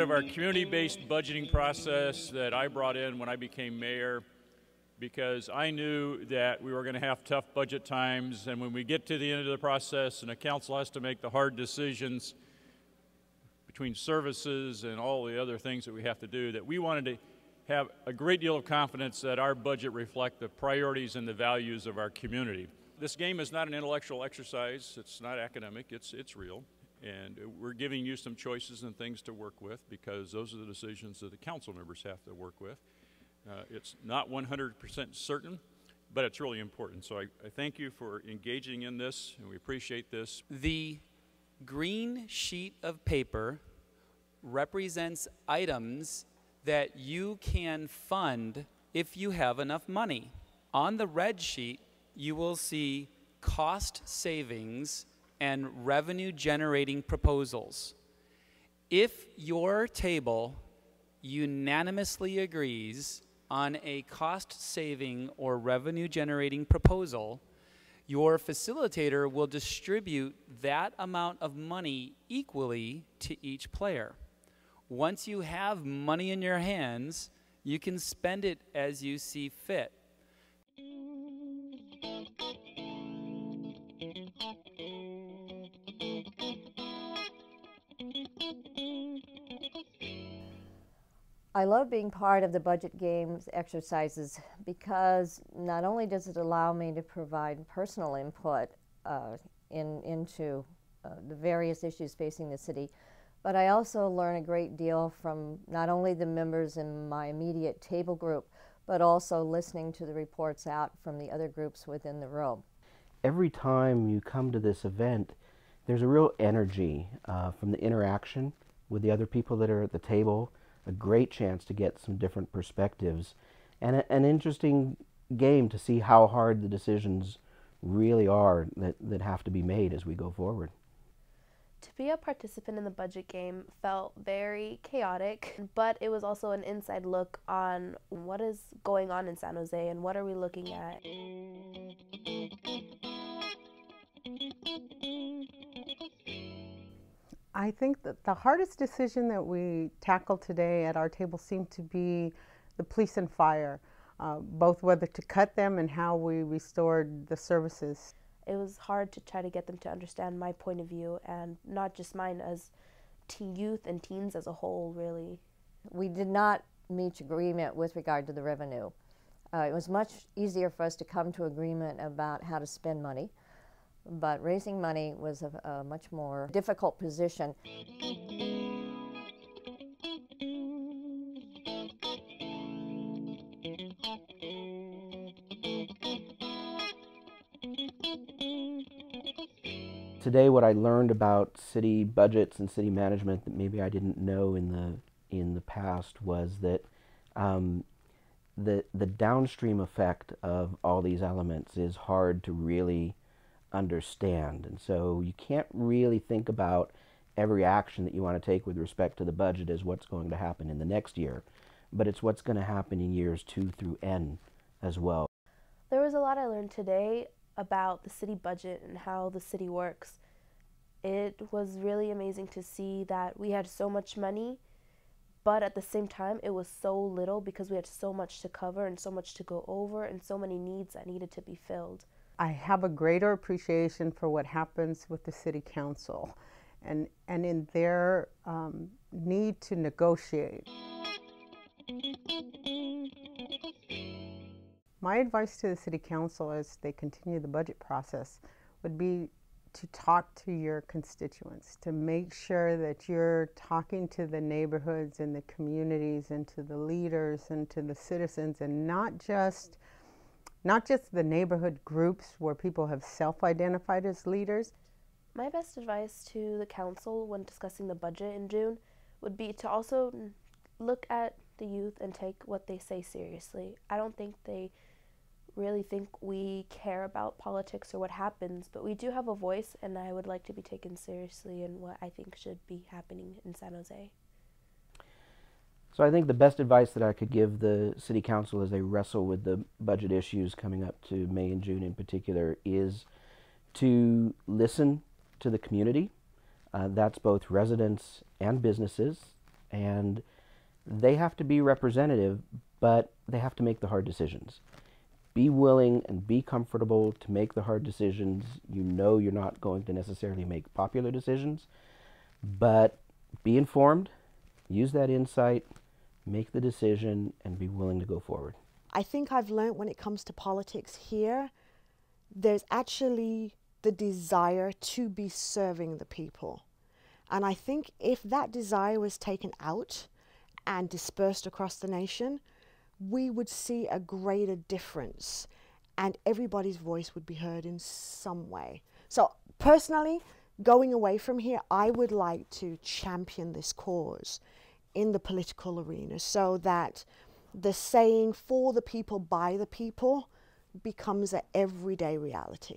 of our community-based budgeting process that I brought in when I became mayor, because I knew that we were going to have tough budget times, and when we get to the end of the process and the council has to make the hard decisions between services and all the other things that we have to do, that we wanted to have a great deal of confidence that our budget reflect the priorities and the values of our community. This game is not an intellectual exercise, it's not academic, it's real. And we're giving you some choices and things to work with, because those are the decisions that the council members have to work with. It's not 100% certain, but it's really important. So I thank you for engaging in this, and we appreciate this. The green sheet of paper represents items that you can fund if you have enough money. On the red sheet, you will see cost savings and revenue generating proposals. If your table unanimously agrees on a cost saving or revenue generating proposal, your facilitator will distribute that amount of money equally to each player. Once you have money in your hands, you can spend it as you see fit. I love being part of the budget games exercises because not only does it allow me to provide personal input into the various issues facing the city, but I also learn a great deal from not only the members in my immediate table group, but also listening to the reports out from the other groups within the room. Every time you come to this event, there's a real energy from the interaction with the other people that are at the table, a great chance to get some different perspectives, and an interesting game to see how hard the decisions really are that have to be made as we go forward. To be a participant in the budget game felt very chaotic, but it was also an inside look on what is going on in San Jose and what are we looking at. I think that the hardest decision that we tackled today at our table seemed to be the police and fire, both whether to cut them and how we restored the services. It was hard to try to get them to understand my point of view, and not just mine, as youth and teens as a whole, really. We did not reach agreement with regard to the revenue. It was much easier for us to come to agreement about how to spend money, but raising money was a much more difficult position. Today, what I learned about city budgets and city management that maybe I didn't know in the past was that the downstream effect of all these elements is hard to really understand, and so you can't really think about every action that you want to take with respect to the budget as what's going to happen in the next year, but it's what's going to happen in years 2 through N as well. There was a lot I learned today about the city budget and how the city works. It was really amazing to see that we had so much money, but at the same time it was so little because we had so much to cover and so much to go over and so many needs that needed to be filled. I have a greater appreciation for what happens with the city council and in their need to negotiate. My advice to the city council as they continue the budget process would be to talk to your constituents, to make sure that you're talking to the neighborhoods and the communities and to the leaders and to the citizens, and not just the neighborhood groups where people have self-identified as leaders. My best advice to the council when discussing the budget in June would be to also look at the youth and take what they say seriously. I don't think they really think we care about politics or what happens, but we do have a voice, and I would like to be taken seriously in what I think should be happening in San Jose. So I think the best advice that I could give the City Council as they wrestle with the budget issues coming up to May and June in particular is to listen to the community. That's both residents and businesses and they have to be representative, but they have to make the hard decisions. Be willing and be comfortable to make the hard decisions. You know you're not going to necessarily make popular decisions, but be informed, use that insight, make the decision, and be willing to go forward. I think I've learned when it comes to politics here, there's actually the desire to be serving the people. And I think if that desire was taken out and dispersed across the nation, we would see a greater difference and everybody's voice would be heard in some way. So personally, going away from here, I would like to champion this cause in the political arena so that the saying "for the people, by the people" becomes an everyday reality.